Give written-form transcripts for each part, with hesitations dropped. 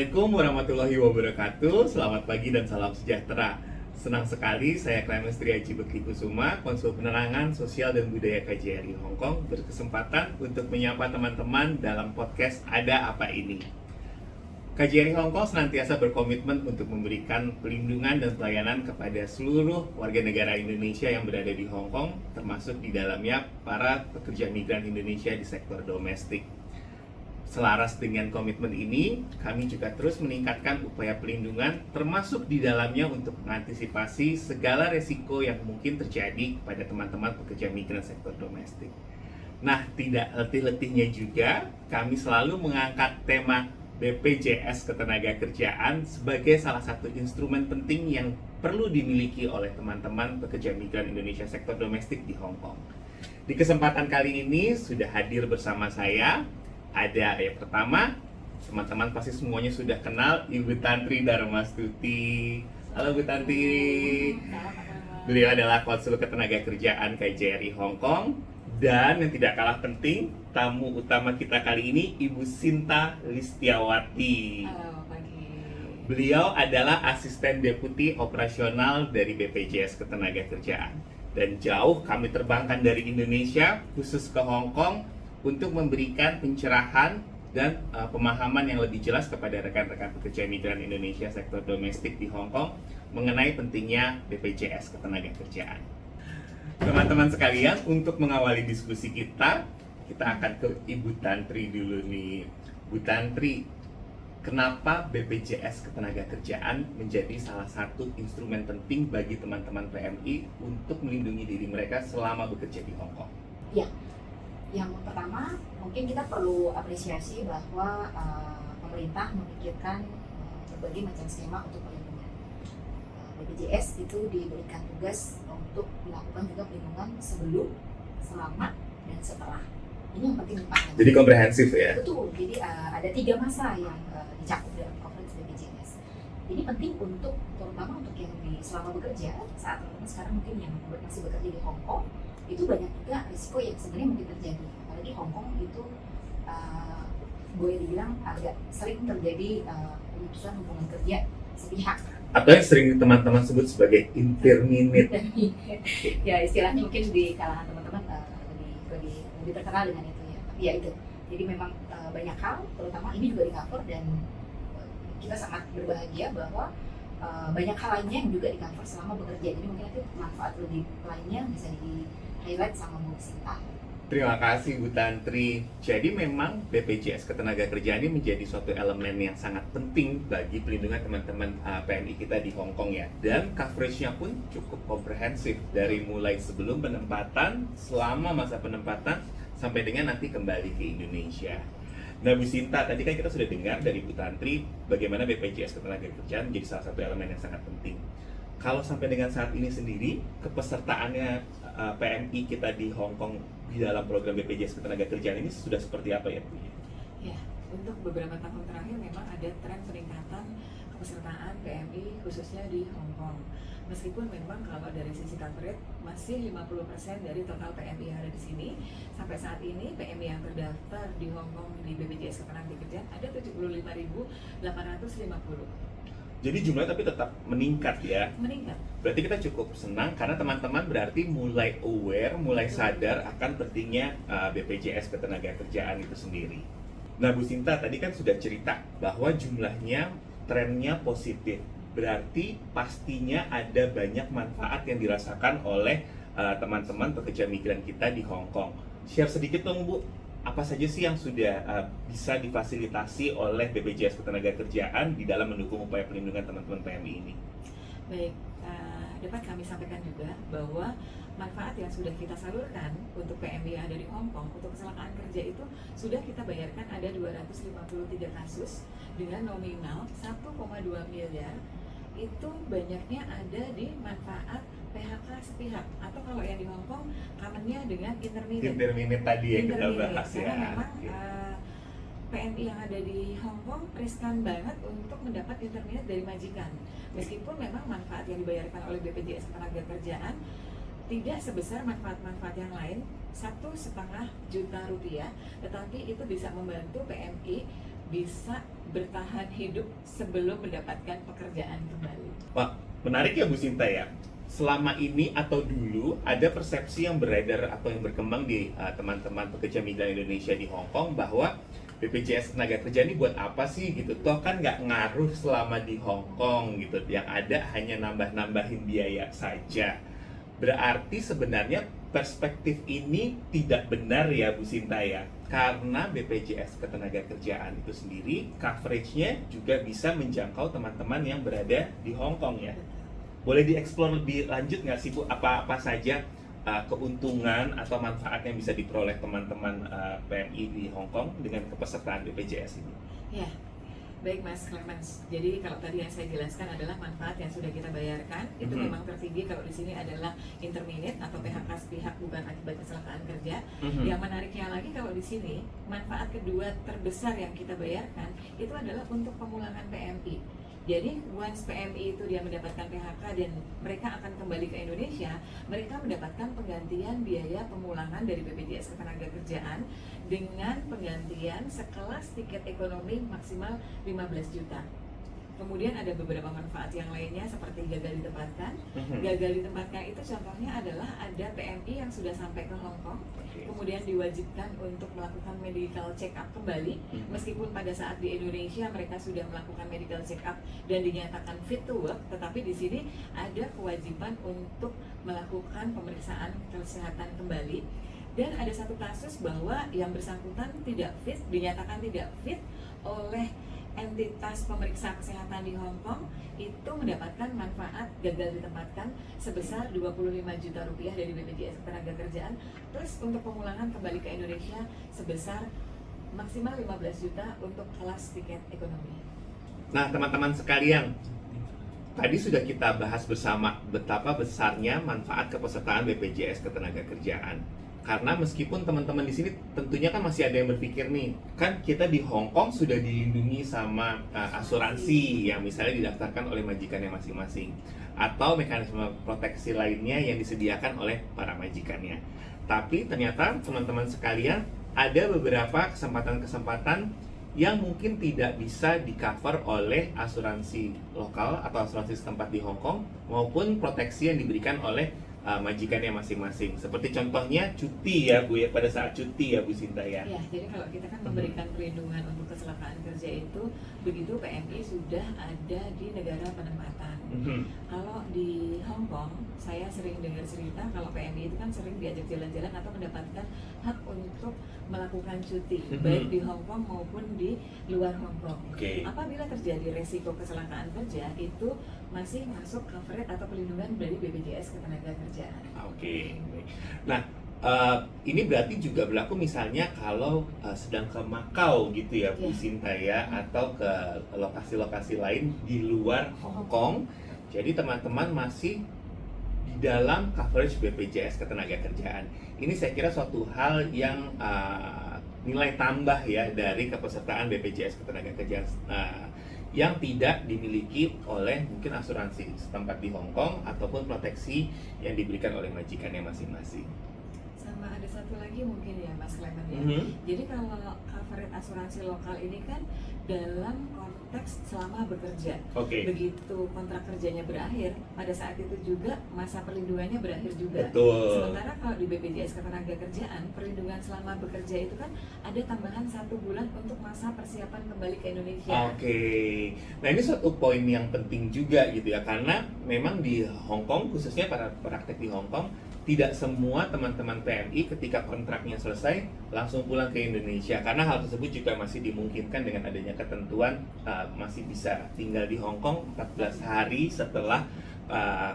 Assalamualaikum warahmatullahi wabarakatuh. Selamat pagi dan salam sejahtera. Senang sekali saya Clemens Triaji Bekti Kusuma, Konsul Penerangan Sosial dan Budaya KJRI Hong Kong, berkesempatan untuk menyapa teman-teman dalam podcast Ada Apa Ini. KJRI Hong Kong senantiasa berkomitmen untuk memberikan pelindungan dan pelayanan kepada seluruh warga negara Indonesia yang berada di Hong Kong, termasuk di dalamnya para pekerja migran Indonesia di sektor domestik. Selaras dengan komitmen ini, kami juga terus meningkatkan upaya pelindungan, termasuk di dalamnya untuk mengantisipasi segala resiko yang mungkin terjadi kepada teman-teman pekerja migran sektor domestik. Nah, tidak letih-letihnya juga, kami selalu mengangkat tema BPJS Ketenagakerjaan sebagai salah satu instrumen penting yang perlu dimiliki oleh teman-teman pekerja migran Indonesia sektor domestik di Hong Kong. Di kesempatan kali ini sudah hadir bersama saya. Ada yang pertama, teman-teman pasti semuanya sudah kenal Ibu Tantri Darmastuti. Halo Bu Tantri. Beliau adalah Konsul Ketenagakerjaan KJRI Hong Kong. Dan yang tidak kalah penting, tamu utama kita kali ini Ibu Sinta Listiawati. Halo, pagi. Beliau adalah Asisten Deputi Operasional dari BPJS Ketenagakerjaan. Dan jauh kami terbangkan dari Indonesia khusus ke Hong Kong untuk memberikan pencerahan dan pemahaman yang lebih jelas kepada rekan-rekan pekerja migran Indonesia sektor domestik di Hong Kong mengenai pentingnya BPJS Ketenagakerjaan. Teman-teman sekalian, untuk mengawali diskusi kita akan ke Ibu Tantri dulu nih. Bu Tantri, kenapa BPJS Ketenagakerjaan menjadi salah satu instrumen penting bagi teman-teman PMI untuk melindungi diri mereka selama bekerja di Hong Kong? Ya, yang pertama mungkin kita perlu apresiasi bahwa pemerintah memikirkan berbagai macam skema untuk perlindungan. BPJS itu diberikan tugas untuk melakukan juga perlindungan sebelum, selama, dan setelah. Ini yang penting dipahami. Jadi komprehensif ya? Betul, jadi ada 3 masa yang dicakup dalam coverage BPJS. Ini penting untuk, terutama untuk yang selama bekerja, saat teman-teman sekarang mungkin yang masih bekerja di Hong Kong, itu banyak juga risiko yang sebenarnya mungkin terjadi. Apalagi Hong Kong itu boleh dibilang agak sering terjadi pemutusan hubungan kerja sepihak. Atau yang sering teman-teman sebut sebagai interminate. Ya istilahnya mungkin di kalangan teman-teman lebih terkenal dengan itu ya. Tapi ya itu. Jadi memang banyak hal, terutama ini juga di cover dan kita sangat berbahagia bahwa banyak hal lainnya yang juga di cover selama bekerja. Jadi mungkin nanti manfaat lebih lainnya bisa di-highlight sama Bu Sinta. Terima kasih Bu Tantri. Jadi memang BPJS Ketenagakerjaan ini menjadi suatu elemen yang sangat penting bagi pelindungan teman-teman PMI kita di Hong Kong ya. Dan coveragenya pun cukup komprehensif dari mulai sebelum penempatan, selama masa penempatan, sampai dengan nanti kembali ke Indonesia. Nah Bu Sinta, tadi kan kita sudah dengar dari Bu Tantri bagaimana BPJS Ketenagakerjaan menjadi salah satu elemen yang sangat penting. Kalau sampai dengan saat ini sendiri, kepesertaannya PMI kita di Hong Kong di dalam program BPJS Ketenagakerjaan ini sudah seperti apa ya Bu? Ya, untuk beberapa tahun terakhir memang ada tren peningkatan kepesertaan PMI khususnya di Hong Kong. Meskipun memang kalau dari sisi coverage masih 50% dari total PMI yang ada di sini. Sampai saat ini PMI yang terdaftar di Hong Kong di BPJS Ketenagakerjaan ada 75.850. Jadi jumlahnya tapi tetap meningkat ya? Meningkat. Berarti kita cukup senang karena teman-teman berarti mulai aware, mulai sadar akan pentingnya BPJS Ketenagakerjaan itu sendiri. Nah Bu Sinta tadi kan sudah cerita bahwa jumlahnya trennya positif. Berarti pastinya ada banyak manfaat yang dirasakan oleh teman-teman pekerja migran kita di Hong Kong. Share sedikit dong Bu, apa saja sih yang sudah bisa difasilitasi oleh BPJS Ketenagakerjaan di dalam mendukung upaya pelindungan teman-teman PMI ini? Baik, dapat kami sampaikan juga bahwa manfaat yang sudah kita salurkan untuk PMI yang ada di Hong Kong untuk kecelakaan kerja itu sudah kita bayarkan ada 253 kasus dengan nominal 1,2 miliar. Itu banyaknya ada di manfaat PHK sepihak atau kalau yang di Hong Kong commonnya dengan Interminate tadi yang kita bahas ya. Karena memang PMI yang ada di Hong Kong riskan banget untuk mendapat interminate dari majikan. Meskipun memang manfaat yang dibayarkan oleh BPJS Ketenagakerjaan tidak sebesar manfaat-manfaat yang lain, 1,5 juta rupiah, tetapi itu bisa membantu PMI bisa bertahan hidup sebelum mendapatkan pekerjaan kembali. Wah, menarik ya Bu Sinta ya. Selama ini atau dulu ada persepsi yang beredar atau yang berkembang di teman-teman pekerja migran Indonesia di Hong Kong bahwa BPJS tenaga kerja ini buat apa sih gitu, toh kan nggak ngaruh selama di Hong Kong gitu, yang ada hanya nambah-nambahin biaya saja. Berarti sebenarnya perspektif ini tidak benar ya Bu Sinta ya, karena BPJS Ketenagakerjaan itu sendiri coveragenya juga bisa menjangkau teman-teman yang berada di Hong Kong ya. Boleh dieksplor lebih lanjut nggak sih Bu, apa saja keuntungan atau manfaat yang bisa diperoleh teman-teman PMI di Hong Kong dengan kepesertaan BPJS ini? Ya, baik Mas Clemens. Jadi kalau tadi yang saya jelaskan adalah manfaat yang sudah kita bayarkan, itu memang tertinggi kalau di sini adalah intermediate atau PHK sepihak bukan akibat kecelakaan kerja. Yang menariknya lagi kalau di sini manfaat kedua terbesar yang kita bayarkan itu adalah untuk pemulangan PMI. Jadi once PMI itu dia mendapatkan PHK dan mereka akan kembali ke Indonesia, mereka mendapatkan penggantian biaya pemulangan dari BPJS Ketenagakerjaan dengan penggantian sekelas tiket ekonomi maksimal 15 juta. Kemudian ada beberapa manfaat yang lainnya seperti gagal ditempatkan. Gagal ditempatkan itu contohnya adalah ada PMI yang sudah sampai ke Hong Kong, kemudian diwajibkan untuk melakukan medical check up kembali, meskipun pada saat di Indonesia mereka sudah melakukan medical check up dan dinyatakan fit to work, tetapi di sini ada kewajiban untuk melakukan pemeriksaan kesehatan kembali. Dan ada satu kasus bahwa yang bersangkutan tidak fit, dinyatakan tidak fit oleh entitas pemeriksa kesehatan di Hong Kong, itu mendapatkan manfaat gagal ditempatkan sebesar 25 juta rupiah dari BPJS Ketenagakerjaan, plus untuk pemulangan kembali ke Indonesia sebesar maksimal 15 juta untuk kelas tiket ekonomi. Nah teman-teman sekalian, tadi sudah kita bahas bersama betapa besarnya manfaat kepesertaan BPJS Ketenagakerjaan. Karena meskipun teman-teman di sini tentunya kan masih ada yang berpikir nih, kan kita di Hong Kong sudah dilindungi sama asuransi yang misalnya didaftarkan oleh majikannya masing-masing, atau mekanisme proteksi lainnya yang disediakan oleh para majikannya. Tapi ternyata teman-teman sekalian, ada beberapa kesempatan-kesempatan yang mungkin tidak bisa di-cover oleh asuransi lokal atau asuransi setempat di Hong Kong maupun proteksi yang diberikan oleh majikannya masing-masing. Seperti contohnya cuti ya Bu ya, pada saat cuti ya Bu Sinta ya. Ya, jadi kalau kita kan memberikan perlindungan untuk kecelakaan kerja itu begitu PMI sudah ada di negara penempatan. Kalau di Hong Kong, saya sering dengar cerita kalau PMI itu kan sering diajak jalan-jalan atau mendapatkan hak untuk melakukan cuti, baik di Hong Kong maupun di luar Hong Kong. Apabila terjadi resiko kecelakaan kerja, itu masih masuk coverage atau perlindungan dari BPJS Ketenagakerjaan. Nah, ini berarti juga berlaku misalnya kalau sedang ke Macau gitu ya Bu Sinta ya, atau ke lokasi-lokasi lain di luar Hong Kong. Jadi teman-teman masih di dalam coverage BPJS Ketenagakerjaan. Ini saya kira suatu hal yang nilai tambah ya dari kepesertaan BPJS Ketenagakerjaan yang tidak dimiliki oleh mungkin asuransi setempat di Hong Kong ataupun proteksi yang diberikan oleh majikannya masing-masing. Sama ada satu lagi mungkin ya Mas Clement ya. Jadi kalau coverage asuransi lokal ini kan dalam konteks selama bekerja. Begitu kontrak kerjanya berakhir, pada saat itu juga masa perlindungannya berakhir juga. Sementara kalau di BPJS Ketenagakerjaan, perlindungan selama bekerja itu kan ada tambahan 1 bulan untuk masa persiapan kembali ke Indonesia. Nah ini suatu poin yang penting juga gitu ya, karena memang di Hong Kong, khususnya para praktek di Hong Kong, tidak semua teman-teman PMI ketika kontraknya selesai langsung pulang ke Indonesia, karena hal tersebut juga masih dimungkinkan dengan adanya ketentuan masih bisa tinggal di Hong Kong 14 hari setelah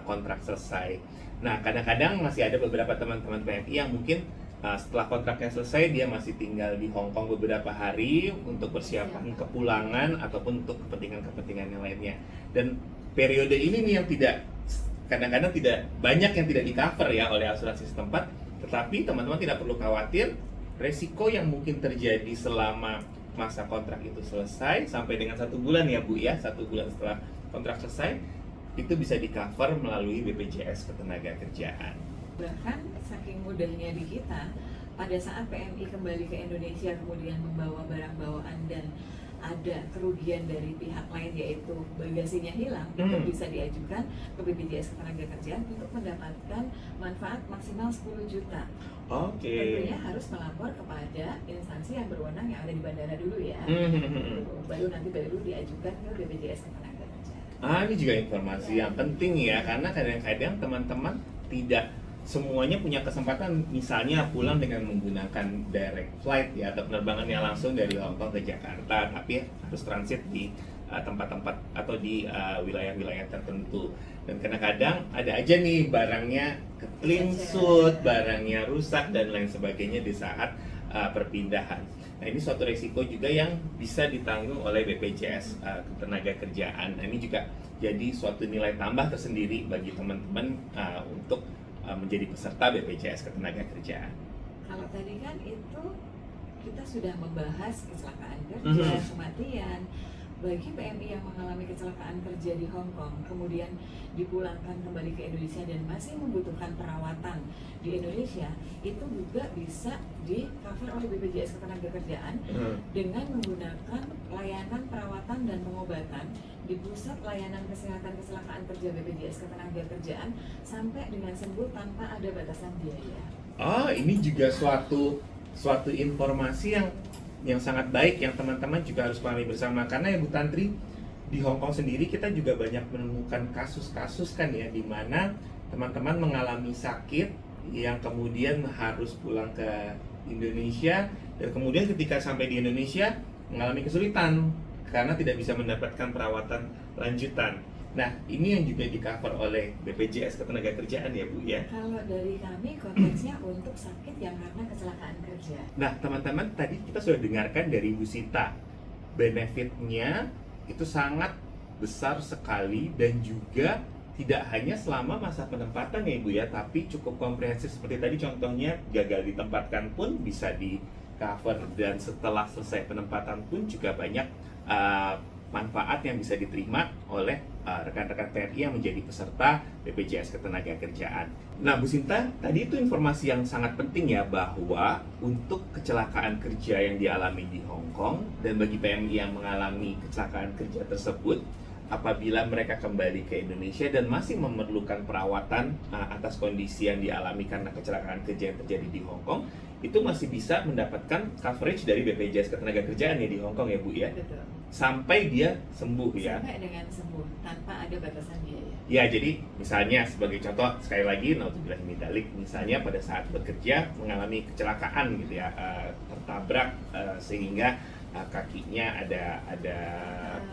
kontrak selesai. Nah kadang-kadang masih ada beberapa teman-teman PMI yang mungkin setelah kontraknya selesai dia masih tinggal di Hong Kong beberapa hari untuk persiapan kepulangan ataupun untuk kepentingan-kepentingan yang lainnya. Dan periode ini nih yang kadang-kadang tidak banyak yang tidak di-cover ya oleh asuransi setempat, tetapi teman-teman tidak perlu khawatir, resiko yang mungkin terjadi selama masa kontrak itu selesai sampai dengan 1 bulan ya Bu ya, 1 bulan setelah kontrak selesai itu bisa di-cover melalui BPJS Ketenagakerjaan. Bahkan saking mudahnya di kita, pada saat PMI kembali ke Indonesia kemudian membawa barang bawaan dan ada kerugian dari pihak lain yaitu bagasinya hilang, itu bisa diajukan ke BPJS Ketenagakerjaan untuk mendapatkan manfaat maksimal 10 juta. Oke. Tentunya harus melapor kepada instansi yang berwenang yang ada di bandara dulu ya. Baru nanti diajukan ke BPJS Ketenagakerjaan. Ini juga informasi yang penting ya, karena kadang-kadang teman-teman tidak semuanya punya kesempatan misalnya pulang dengan menggunakan direct flight ya, atau penerbangan yang langsung dari Hong Kong ke Jakarta, tapi harus transit di tempat-tempat atau di wilayah-wilayah tertentu. Dan kadang-kadang ada aja nih barangnya ketlingsut, barangnya rusak dan lain sebagainya di saat perpindahan. Nah, ini suatu resiko juga yang bisa ditanggung oleh BPJS Ketenagakerjaan. Nah, ini juga jadi suatu nilai tambah tersendiri bagi teman-teman untuk menjadi peserta BPJS Ketenagakerjaan. Kalau tadi kan itu kita sudah membahas kecelakaan kerja, kematian. Bagi PMI yang mengalami kecelakaan kerja di Hong Kong, kemudian dipulangkan kembali ke Indonesia dan masih membutuhkan perawatan di Indonesia, itu juga bisa di-cover oleh BPJS Ketenagakerjaan dengan menggunakan layanan perawatan dan pengobatan di Pusat Layanan Kesehatan Kecelakaan Kerja BPJS Ketenagakerjaan sampai dengan sembuh tanpa ada batasan biaya. Ini juga suatu informasi yang sangat baik yang teman-teman juga harus pahami bersama, karena ya Bu Tantri, di Hong Kong sendiri kita juga banyak menemukan kasus-kasus kan ya, di mana teman-teman mengalami sakit yang kemudian harus pulang ke Indonesia, dan kemudian ketika sampai di Indonesia mengalami kesulitan karena tidak bisa mendapatkan perawatan lanjutan. Nah, ini yang juga di-cover oleh BPJS Ketenagakerjaan ya Bu ya? Kalau dari kami konteksnya untuk sakit yang karena kecelakaan kerja. Nah, teman-teman, tadi kita sudah dengarkan dari Bu Sinta. Benefitnya itu sangat besar sekali dan juga tidak hanya selama masa penempatan ya Ibu ya, tapi cukup komprehensif seperti tadi contohnya gagal ditempatkan pun bisa di-cover, dan setelah selesai penempatan pun juga banyak manfaat yang bisa diterima oleh rekan-rekan TNI yang menjadi peserta BPJS Ketenagakerjaan. Nah, Bu Sinta, tadi itu informasi yang sangat penting ya, bahwa untuk kecelakaan kerja yang dialami di Hong Kong dan bagi PMI yang mengalami kecelakaan kerja tersebut, apabila mereka kembali ke Indonesia dan masih memerlukan perawatan atas kondisi yang dialami karena kecelakaan kerja yang terjadi di Hong Kong, itu masih bisa mendapatkan coverage dari BPJS Ketenagakerjaan ya di Hong Kong ya Bu ya? Betul. Sampai dia sembuh ya? Sampai dengan sembuh, tanpa ada batasan biaya. Ya, jadi misalnya sebagai contoh, sekali lagi, naudzubillah min dzalik, misalnya pada saat bekerja mengalami kecelakaan gitu ya, tertabrak sehingga kakinya ada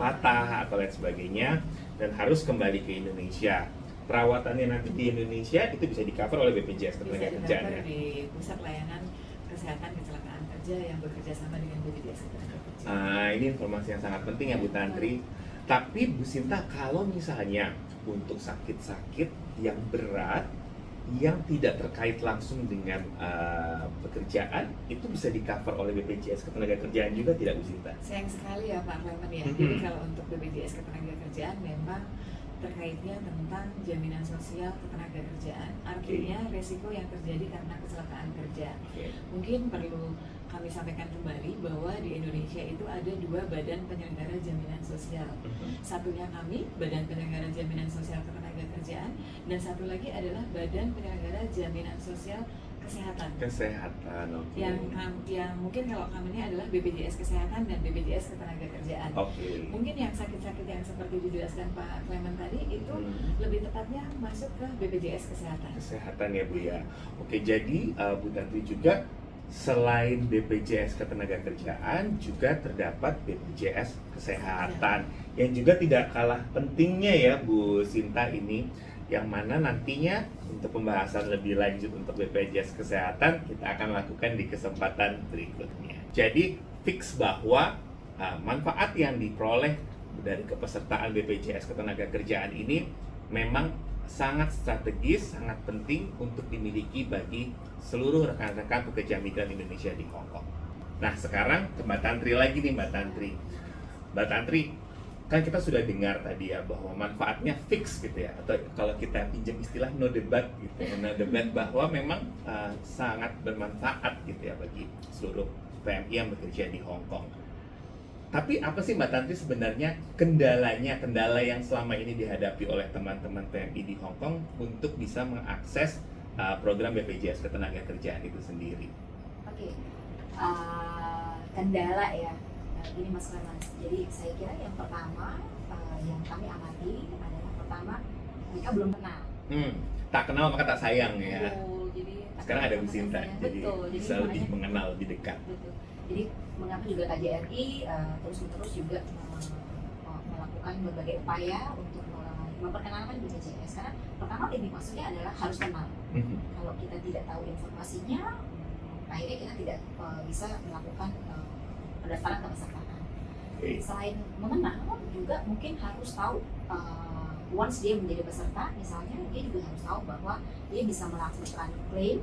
patah atau lain sebagainya dan harus kembali ke Indonesia. Perawatannya nanti di Indonesia itu bisa di-cover oleh BPJS Ketenagakerjaan ya? Di Pusat Layanan Kesehatan Kecelakaan Kerja yang bekerja sama dengan BPJS Ketenagakerjaan. Ini informasi yang sangat penting ya Bu Tantri. Tapi Bu Sinta, kalau misalnya untuk sakit-sakit yang berat yang tidak terkait langsung dengan pekerjaan, itu bisa di-cover oleh BPJS Ketenagakerjaan juga tidak Bu Sinta? Sayang sekali ya Pak Clement ya. Jadi kalau untuk BPJS Ketenagakerjaan memang terkaitnya tentang jaminan sosial ketenagakerjaan, artinya resiko yang terjadi karena kecelakaan kerja. Mungkin perlu kami sampaikan kembali bahwa di Indonesia itu ada 2 badan penyelenggara jaminan sosial. Satunya kami, Badan Penyelenggara Jaminan Sosial Ketenagakerjaan, dan satu lagi adalah Badan Penyelenggara Jaminan Sosial Kesehatan. Yang mungkin kalau kami ini adalah BPJS Kesehatan dan BPJS Ketenagakerjaan. Mungkin yang sakit-sakit yang seperti dijelaskan Pak Clement tadi itu lebih tepatnya masuk ke BPJS Kesehatan. Kesehatan ya Bu ya. Oke, jadi Bu Tantri juga selain BPJS Ketenagakerjaan juga terdapat BPJS Kesehatan yang juga tidak kalah pentingnya ya Bu Sinta ini, yang mana nantinya untuk pembahasan lebih lanjut untuk BPJS Kesehatan kita akan lakukan di kesempatan berikutnya. Jadi fix bahwa manfaat yang diperoleh dari kepesertaan BPJS Ketenagakerjaan ini memang sangat strategis, sangat penting untuk dimiliki bagi seluruh rekan-rekan pekerja migran Indonesia di Hong Kong. Nah, sekarang ke Mbak Tantri lagi nih Mbak Tantri. Mbak Tantri, kan kita sudah dengar tadi ya bahwa manfaatnya fix gitu ya, atau kalau kita pinjam istilah no debat gitu ya, no debat bahwa memang sangat bermanfaat gitu ya bagi seluruh PMI yang bekerja di Hong Kong. Tapi apa sih Mbak Tantri sebenarnya kendala yang selama ini dihadapi oleh teman-teman PMI di Hong Kong untuk bisa mengakses program BPJS Ketenagakerjaan itu sendiri? Oke, kendala ya. Ini Mas Clement. Jadi saya kira yang pertama yang kami amati adalah pertama mereka belum kenal. Tak kenal maka tak sayang ya. Betul, jadi Sekarang ada Bu Sinta, jadi betul, bisa lebih makanya- mengenal lebih dekat. Betul. Jadi mengapa juga KJRI terus-menerus juga melakukan berbagai upaya untuk memperkenalkan BPJS. Karena pertama ini maksudnya adalah harus kenal. Kalau kita tidak tahu informasinya, akhirnya kita tidak bisa melakukan pendaftaran kepesertaan. Oke. Selain mengenal, juga mungkin harus tahu once dia menjadi peserta, misalnya dia juga harus tahu bahwa dia bisa melakukan klaim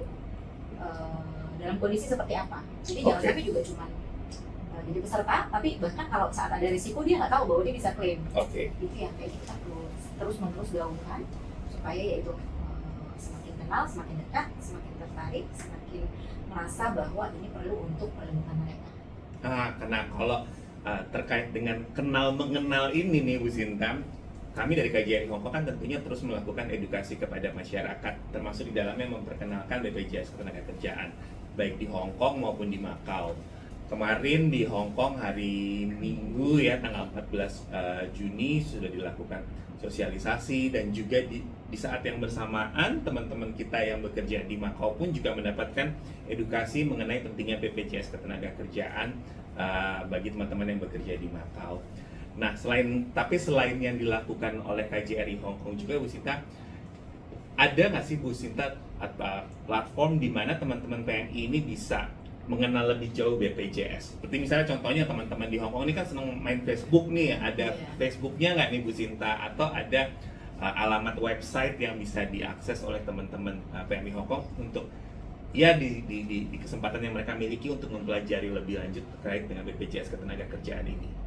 dalam kondisi seperti apa. Jadi jangan Oke. sampai juga cuma jadi peserta, tapi bahkan kalau saat ada risiko dia nggak tahu bahwa dia bisa klaim. Oke. Itu yang kayak kita perlu terus-menerus gaungkan supaya yaitu semakin kenal, semakin dekat, semakin tertarik, semakin merasa bahwa ini perlu untuk perlindungan mereka. Karena kalau terkait dengan kenal mengenal ini nih Bu Sinta, kami dari KJRI Hong Kong kan tentunya terus melakukan edukasi kepada masyarakat, termasuk di dalamnya memperkenalkan BPJS Ketenagakerjaan, baik di Hong Kong maupun di Makau. Kemarin di Hong Kong hari Minggu ya tanggal 14 Juni sudah dilakukan sosialisasi, dan juga di saat yang bersamaan teman-teman kita yang bekerja di Makau pun juga mendapatkan edukasi mengenai pentingnya BPJS Ketenagakerjaan bagi teman-teman yang bekerja di Makau. Nah, selain yang dilakukan oleh KJRI Hong Kong juga Bu Sinta, ada nggak sih Bu Sinta atau platform di mana teman-teman PMI ini bisa mengenal lebih jauh BPJS? Seperti misalnya contohnya teman-teman di Hong Kong ini kan senang main Facebook nih, ada Iya. Facebooknya nggak nih Bu Sinta? Atau ada alamat website yang bisa diakses oleh teman-teman PMI Hong Kong untuk ya di kesempatan yang mereka miliki untuk mempelajari lebih lanjut terkait dengan BPJS Ketenagakerjaan ini?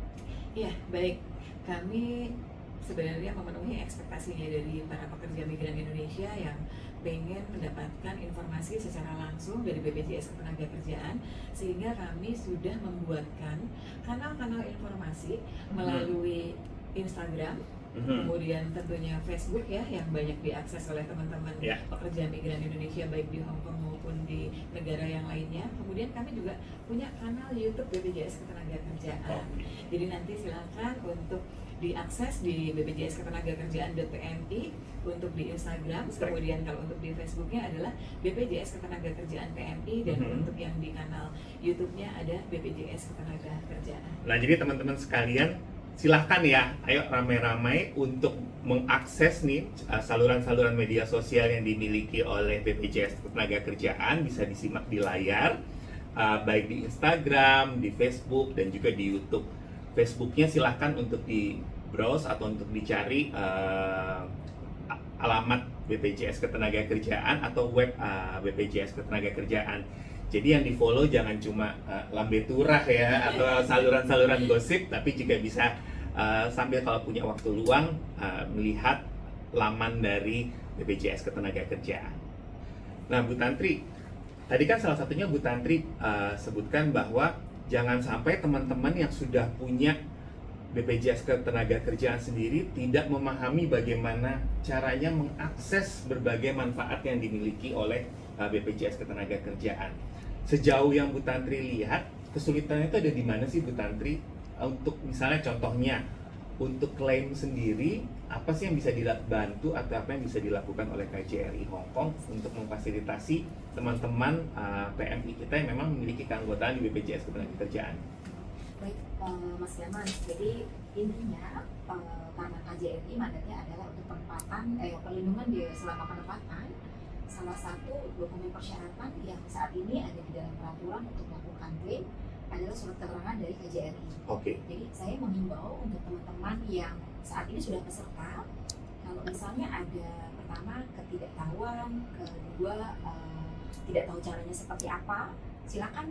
Iya, baik. Kami sebenarnya memenuhi ekspektasinya dari para pekerja migran Indonesia yang pengen mendapatkan informasi secara langsung dari BPJS Ketenagakerjaan, sehingga kami sudah membuatkan kanal-kanal informasi melalui Instagram, kemudian tentunya Facebook ya, yang banyak diakses oleh teman-teman Ya. pekerja migran Indonesia baik di Hong Kong maupun di negara yang lainnya. Kemudian kami juga punya kanal YouTube BPJS Ketenagakerjaan. Jadi nanti silakan untuk diakses di BPJS Ketenagakerjaan.pmi untuk di Instagram. Kemudian kalau untuk di Facebooknya adalah BPJS Ketenagakerjaan PMI, dan untuk yang di kanal YouTube-nya ada BPJS Ketenagakerjaan. Nah, jadi teman-teman sekalian silahkan ya, ayo ramai-ramai untuk mengakses nih saluran-saluran media sosial yang dimiliki oleh BPJS Ketenagakerjaan, bisa disimak di layar, baik di Instagram, di Facebook, dan juga di YouTube. Facebooknya silahkan untuk di browse atau untuk dicari alamat BPJS Ketenagakerjaan atau web BPJS Ketenagakerjaan. Jadi yang di follow jangan cuma lambe turah ya atau saluran-saluran gosip, tapi juga bisa sambil kalau punya waktu luang melihat laman dari BPJS Ketenagakerjaan. Nah, Bu Tantri, tadi kan salah satunya Bu Tantri sebutkan bahwa jangan sampai teman-teman yang sudah punya BPJS Ketenagakerjaan sendiri tidak memahami bagaimana caranya mengakses berbagai manfaat yang dimiliki oleh BPJS Ketenagakerjaan. Sejauh yang Bu Tantri lihat, kesulitannya itu ada di mana sih Bu Tantri? Untuk misalnya contohnya, untuk klaim sendiri, apa sih yang bisa dibantu atau apa yang bisa dilakukan oleh KJRI Hong Kong untuk memfasilitasi teman-teman PMI kita yang memang memiliki keanggotaan di BPJS Ketenagakerjaan? Baik, Mas Clement. Jadi intinya karena KJRI mandatnya adalah untuk perlindungan di selama penempatan. Salah satu dokumen persyaratan yang saat ini ada di dalam peraturan untuk melakukan klaim adalah surat keterangan dari KJRI. Oke. Jadi saya menghimbau untuk teman-teman yang saat ini sudah peserta, kalau misalnya ada pertama ketidaktahuan, kedua tidak tahu caranya seperti apa, silakan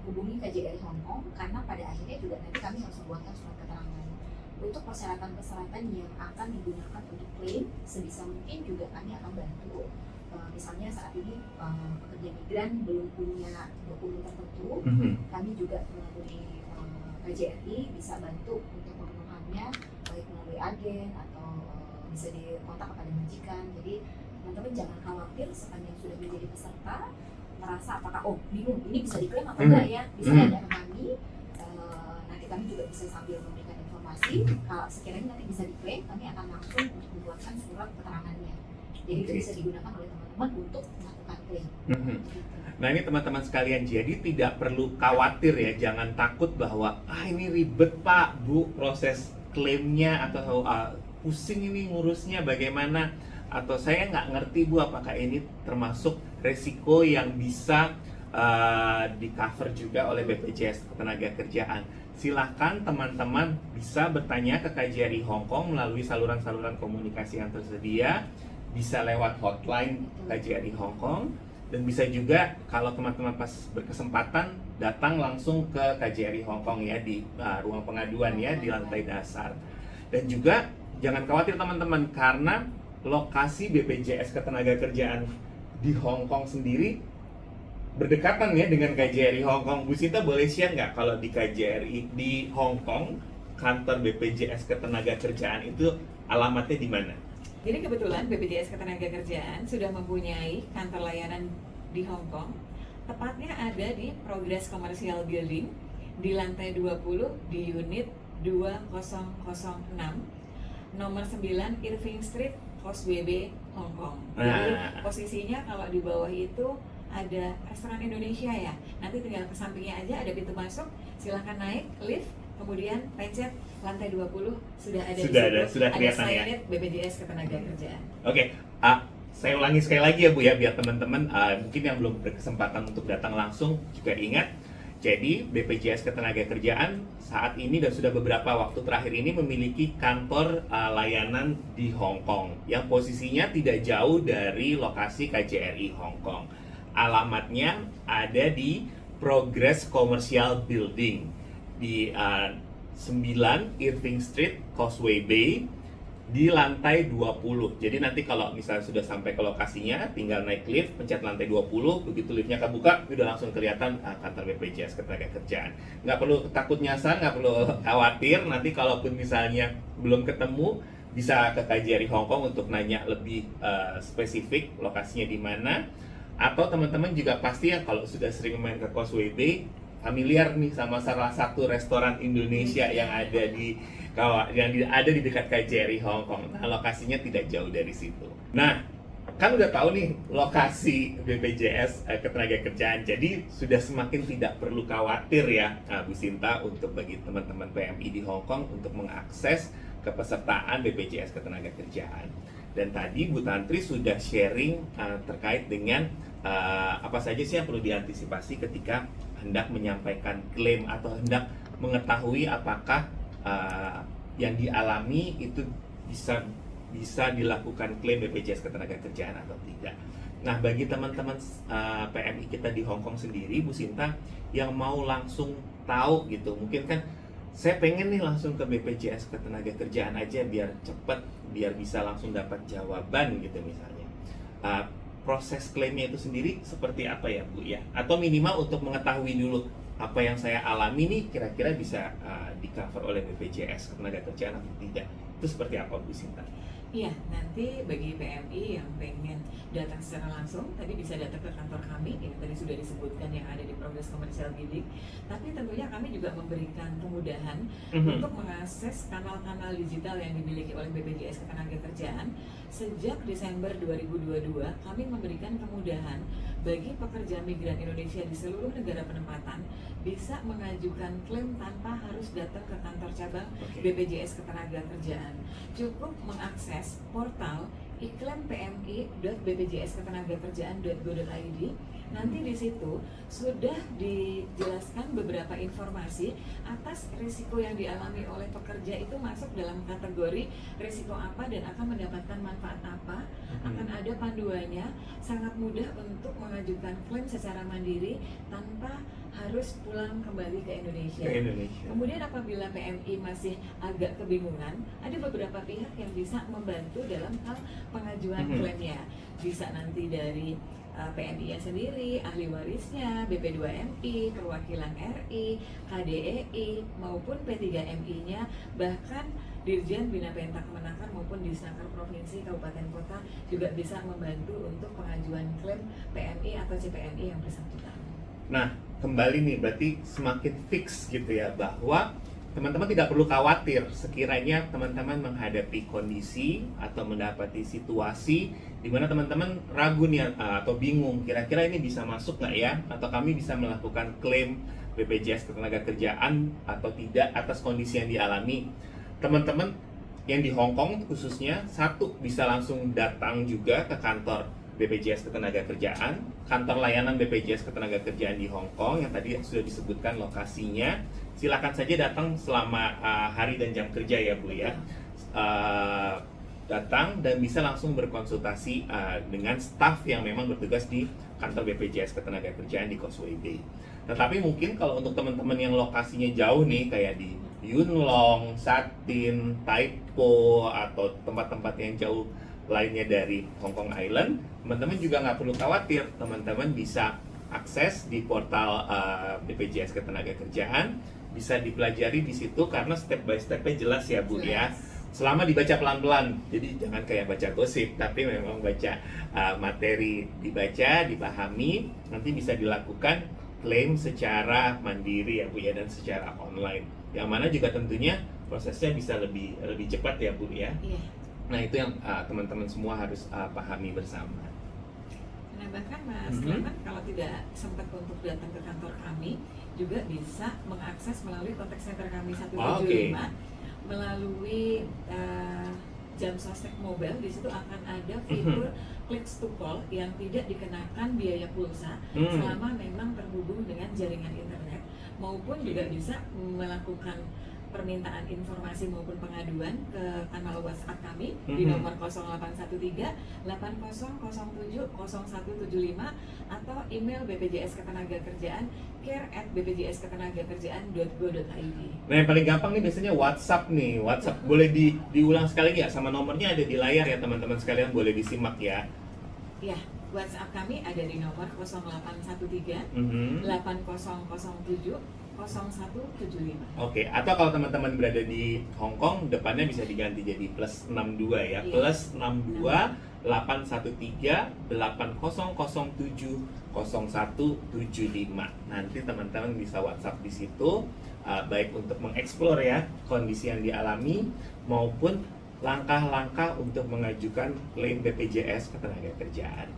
hubungi KJRI Hong Kong, karena pada akhirnya juga nanti kami harus membuatkan surat keterangan. Untuk persyaratan-persyaratan yang akan digunakan untuk klaim, sebisa mungkin juga kami akan bantu. Misalnya saat ini pekerja migran belum punya dokumen tertentu, kami juga melalui KJRI bisa bantu untuk pemenuhannya, baik melalui agen atau bisa dikontak kepada majikan. Jadi teman-teman jangan khawatir sepanjang sudah menjadi peserta merasa apakah bingung ini bisa diklaim atau enggak ya, bisa tanya ke kami. Nanti kami juga bisa sambil memberikan informasi. Kalau sekiranya nanti bisa diklaim, kami akan langsung untuk membuatkan surat keterangannya. Jadi itu bisa digunakan oleh teman-teman untuk melakukan klaim. Nah ini teman-teman sekalian, jadi tidak perlu khawatir ya, jangan takut bahwa ini ribet Pak, Bu, proses klaimnya atau pusing ini ngurusnya bagaimana, atau saya nggak ngerti Bu apakah ini termasuk resiko yang bisa di cover juga oleh BPJS Ketenagakerjaan. Silahkan teman-teman bisa bertanya ke KJRI Hong Kong melalui saluran-saluran komunikasi yang tersedia, bisa lewat hotline KJRI Hong Kong, dan bisa juga kalau teman-teman pas berkesempatan datang langsung ke KJRI Hong Kong ya, di ruang pengaduan ya, di lantai dasar. Dan juga jangan khawatir teman-teman, karena lokasi BPJS Ketenagakerjaan di Hong Kong sendiri berdekatan ya dengan KJRI Hong Kong. Bu Sinta boleh share nggak kalau di KJRI di Hong Kong, kantor BPJS Ketenagakerjaan itu alamatnya di mana? Jadi kebetulan BPJS Ketenagakerjaan sudah mempunyai kantor layanan di Hong Kong. Tepatnya ada di Progress Commercial Building di lantai 20 di unit 2006 nomor 9 Irving Street, Causeway Bay, Hong Kong. Jadi posisinya kalau di bawah itu ada restoran Indonesia ya. Nanti tinggal ke sampingnya aja ada pintu masuk, silahkan naik lift, kemudian pencet lantai 20 sudah ada sudah kelihatan ya. Ada BPJS Ketenagakerjaan. Oke, saya ulangi sekali lagi ya Bu ya, biar teman-teman mungkin yang belum berkesempatan untuk datang langsung juga ingat. Jadi BPJS Ketenagakerjaan saat ini dan sudah beberapa waktu terakhir ini memiliki kantor layanan di Hong Kong yang posisinya tidak jauh dari lokasi KJRI Hong Kong. Alamatnya ada di Progress Commercial Building di 9 Irving Street, Causeway Bay di lantai 20. Jadi nanti kalau misalnya sudah sampai ke lokasinya, tinggal naik lift, pencet lantai 20, begitu liftnya kebuka, udah langsung kelihatan kantor BPJS Ketenagakerjaan. Nggak perlu takut nyasar, nggak perlu khawatir, nanti kalaupun misalnya belum ketemu, bisa ke KJRI Hong Kong untuk nanya lebih spesifik lokasinya di mana. Atau teman-teman juga pasti ya kalau sudah sering main ke Causeway Bay, familiar nih sama salah satu restoran Indonesia yang ada di dekat KJRI Hong Kong. Nah, lokasinya tidak jauh dari situ. Nah, kan udah tahu nih lokasi BPJS Ketenagakerjaan, jadi sudah semakin tidak perlu khawatir ya, Bu Sinta, untuk bagi teman-teman PMI di Hong Kong untuk mengakses kepesertaan BPJS Ketenagakerjaan. Dan tadi Bu Tantri sudah sharing terkait dengan apa saja sih yang perlu diantisipasi ketika hendak menyampaikan klaim atau hendak mengetahui apakah yang dialami itu bisa dilakukan klaim BPJS Ketenagakerjaan atau tidak. Nah, bagi teman-teman PMI kita di Hong Kong sendiri, Bu Sinta, yang mau langsung tahu gitu, mungkin kan saya pengen nih langsung ke BPJS Ketenagakerjaan aja biar cepet, biar bisa langsung dapat jawaban gitu misalnya. Proses klaimnya itu sendiri seperti apa ya Bu ya? Atau minimal untuk mengetahui dulu apa yang saya alami nih kira-kira bisa di-cover oleh BPJS Ketenagakerjaan atau tidak. Itu seperti apa Bu Sinta? Iya, nanti bagi PMI yang pengen datang secara langsung, tadi bisa datang ke kantor kami, yang tadi sudah disebutkan yang ada di Progress Commercial Building. Tapi tentunya kami juga memberikan kemudahan untuk mengakses kanal-kanal digital yang dimiliki oleh BPJS Ketenagakerjaan. Sejak Desember 2022, kami memberikan kemudahan bagi pekerja migran Indonesia di seluruh negara penempatan bisa mengajukan klaim tanpa harus datang ke kantor cabang BPJS Ketenagakerjaan. Cukup mengakses portal iklanpmi.bpjsketenagakerjaan.go.id. Nanti di situ sudah dijelaskan beberapa informasi atas risiko yang dialami oleh pekerja itu masuk dalam kategori risiko apa dan akan mendapatkan manfaat apa. Akan ada panduannya, sangat mudah untuk mengajukan klaim secara mandiri tanpa harus pulang kembali ke Indonesia. Kemudian apabila PMI masih agak kebingungan, ada beberapa pihak yang bisa membantu dalam hal pengajuan klaimnya. Bisa nanti dari PMI-nya sendiri, ahli warisnya, BP2MI, perwakilan RI, KDEI, maupun P3MI-nya, bahkan Dirjen Bina Penta Kemenaker maupun Disnaker Provinsi, Kabupaten Kota juga bisa membantu untuk pengajuan klaim PMI atau CPNI yang bersangkutan. Nah, kembali nih, berarti semakin fix gitu ya, bahwa teman-teman tidak perlu khawatir sekiranya teman-teman menghadapi kondisi atau mendapati situasi di mana teman-teman ragu nih atau bingung, kira-kira ini bisa masuk nggak ya, atau kami bisa melakukan klaim BPJS Ketenagakerjaan atau tidak atas kondisi yang dialami. Teman-teman yang di Hong Kong khususnya, satu, bisa langsung datang juga ke kantor BPJS Ketenagakerjaan, kantor layanan BPJS Ketenagakerjaan di Hong Kong yang tadi sudah disebutkan lokasinya. Silakan saja datang selama hari dan jam kerja ya Bu ya. Datang dan bisa langsung berkonsultasi dengan staf yang memang bertugas di kantor BPJS Ketenagakerjaan di Causeway Bay. Tetapi mungkin kalau untuk teman-teman yang lokasinya jauh nih, kayak di Yuen Long, Satin, Tai Po, atau tempat-tempat yang jauh lainnya dari Hong Kong Island, teman-teman juga nggak perlu khawatir. Teman-teman bisa akses di portal BPJS Ketenagakerjaan, bisa dipelajari di situ karena step by step-nya jelas ya Bu ya. Selama dibaca pelan-pelan, jadi jangan kayak baca gosip, tapi memang baca materi, dibaca, dipahami, nanti bisa dilakukan klaim secara mandiri ya Bu ya, dan secara online. Yang mana juga tentunya prosesnya bisa lebih cepat ya Bu ya. Iya. Nah itu yang teman-teman semua harus pahami bersama. Nah bahkan Mas Clement, kalau tidak sempat untuk datang ke kantor kami, juga bisa mengakses melalui kontak center kami 175, melalui jam sostek mobile. Di situ akan ada fitur clicks to call yang tidak dikenakan biaya pulsa selama memang terhubung dengan jaringan internet, maupun juga bisa melakukan permintaan informasi maupun pengaduan ke kanal WhatsApp kami di nomor 0813 8007 0175 atau email BPJS Ketenagakerjaan care@bpjsketenagakerjaan.go.id. Nah yang paling gampang nih biasanya WhatsApp nih. WhatsApp boleh diulang sekali ya, sama nomornya ada di layar ya teman-teman sekalian, boleh disimak ya. Ya, WhatsApp kami ada di nomor 0813 8007 0175. Oke, atau kalau teman-teman berada di Hong Kong, depannya bisa diganti jadi +62 ya. Iya. +62 813 8007 0175. Nanti teman-teman bisa WhatsApp di situ, baik untuk mengeksplor ya kondisi yang dialami maupun langkah-langkah untuk mengajukan klaim BPJS Ketenagakerjaan.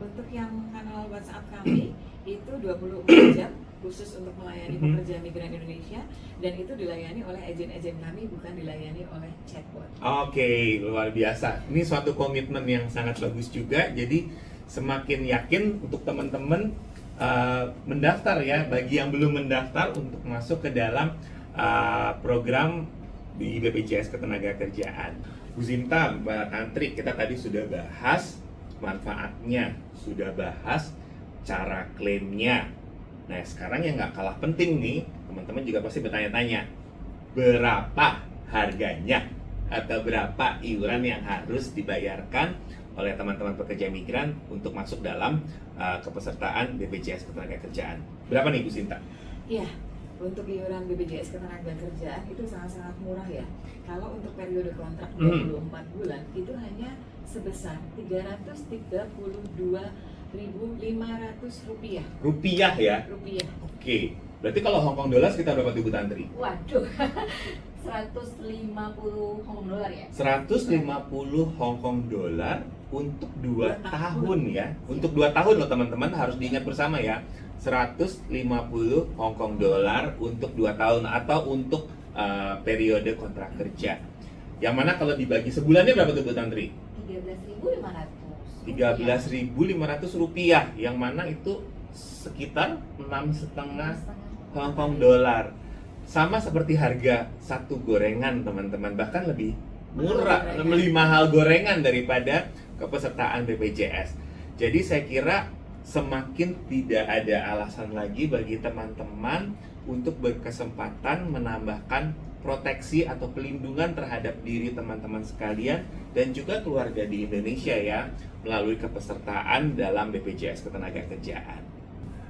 Untuk yang kanal WhatsApp kami itu 24 jam khusus untuk melayani pekerja migran Indonesia, dan itu dilayani oleh agen-agen kami, bukan dilayani oleh chatbot. Oke, luar biasa. Ini suatu komitmen yang sangat bagus juga. Jadi semakin yakin untuk teman-teman mendaftar ya. Bagi yang belum mendaftar untuk masuk ke dalam program di BPJS Ketenagakerjaan. Bu Zinta, Mbak Tantri, kita tadi sudah bahas manfaatnya, sudah bahas cara klaimnya. Nah sekarang yang nggak kalah penting nih, teman-teman juga pasti bertanya-tanya, berapa harganya atau berapa iuran yang harus dibayarkan oleh teman-teman pekerja migran untuk masuk dalam kepesertaan BPJS Ketenagakerjaan. Berapa nih Bu Sinta? Iya, untuk iuran BPJS Ketenagakerjaan itu sangat-sangat murah ya. Kalau untuk periode kontrak 24 bulan itu hanya sebesar Rp332.500. Rupiah ya? Rupiah. Oke, berarti kalau Hong Kong dolar sekitar berapa tuh Bu Tantri? Waduh, 150 Hong Kong dolar ya? 150 Hong Kong dolar untuk 2 tahun ya. Untuk 2 tahun loh teman-teman, harus diingat bersama ya. 150 Hong Kong dolar untuk 2 tahun atau untuk periode kontrak kerja. Yang mana kalau dibagi sebulannya berapa tuh Bu Tantri? 13.500. 13.500 rupiah, yang mana itu sekitar 6,5 Hong Kong dolar. Sama seperti harga satu gorengan teman-teman, bahkan lebih murah, lebih mahal gorengan daripada kepesertaan BPJS. Jadi saya kira semakin tidak ada alasan lagi bagi teman-teman untuk berkesempatan menambahkan proteksi atau pelindungan terhadap diri teman-teman sekalian dan juga keluarga di Indonesia ya, melalui kepesertaan dalam BPJS Ketenagakerjaan.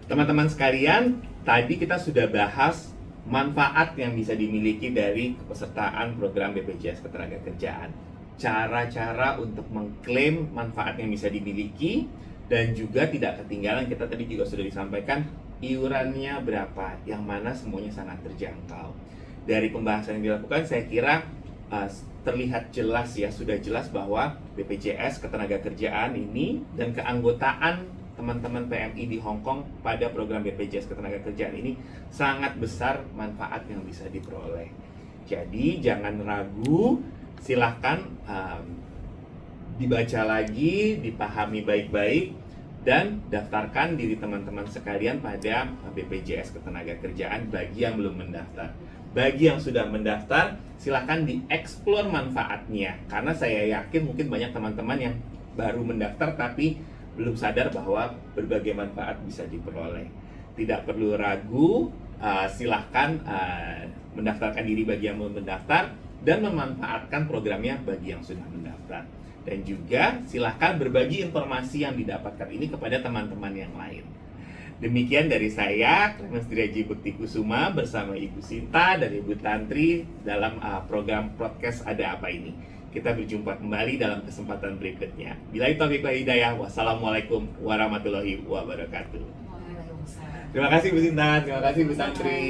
Teman-teman sekalian, tadi kita sudah bahas manfaat yang bisa dimiliki dari kepesertaan program BPJS Ketenagakerjaan, cara-cara untuk mengklaim manfaat yang bisa dimiliki, dan juga tidak ketinggalan kita tadi juga sudah disampaikan iurannya berapa, yang mana semuanya sangat terjangkau. Dari pembahasan yang dilakukan, saya kira terlihat jelas ya, sudah jelas bahwa BPJS Ketenagakerjaan ini dan keanggotaan teman-teman PMI di Hong Kong pada program BPJS Ketenagakerjaan ini sangat besar manfaat yang bisa diperoleh. Jadi jangan ragu, silahkan dibaca lagi, dipahami baik-baik, dan daftarkan diri teman-teman sekalian pada BPJS Ketenagakerjaan bagi yang belum mendaftar. Bagi yang sudah mendaftar, silakan dieksplor manfaatnya. Karena saya yakin mungkin banyak teman-teman yang baru mendaftar tapi belum sadar bahwa berbagai manfaat bisa diperoleh. Tidak perlu ragu, silakan mendaftarkan diri bagi yang belum mendaftar dan memanfaatkan programnya bagi yang sudah mendaftar. Dan juga silakan berbagi informasi yang didapatkan ini kepada teman-teman yang lain. Demikian dari saya, Clemens Diraji Bekti Kusuma bersama Ibu Sinta dan Ibu Tantri dalam program podcast Ada Apa Ini. Kita berjumpa kembali dalam kesempatan berikutnya. Billahi taufiq wal hidayah. Wassalamualaikum warahmatullahi wabarakatuh. Waalaikumsalam. Terima kasih Bu Sinta, terima kasih Bu Tantri.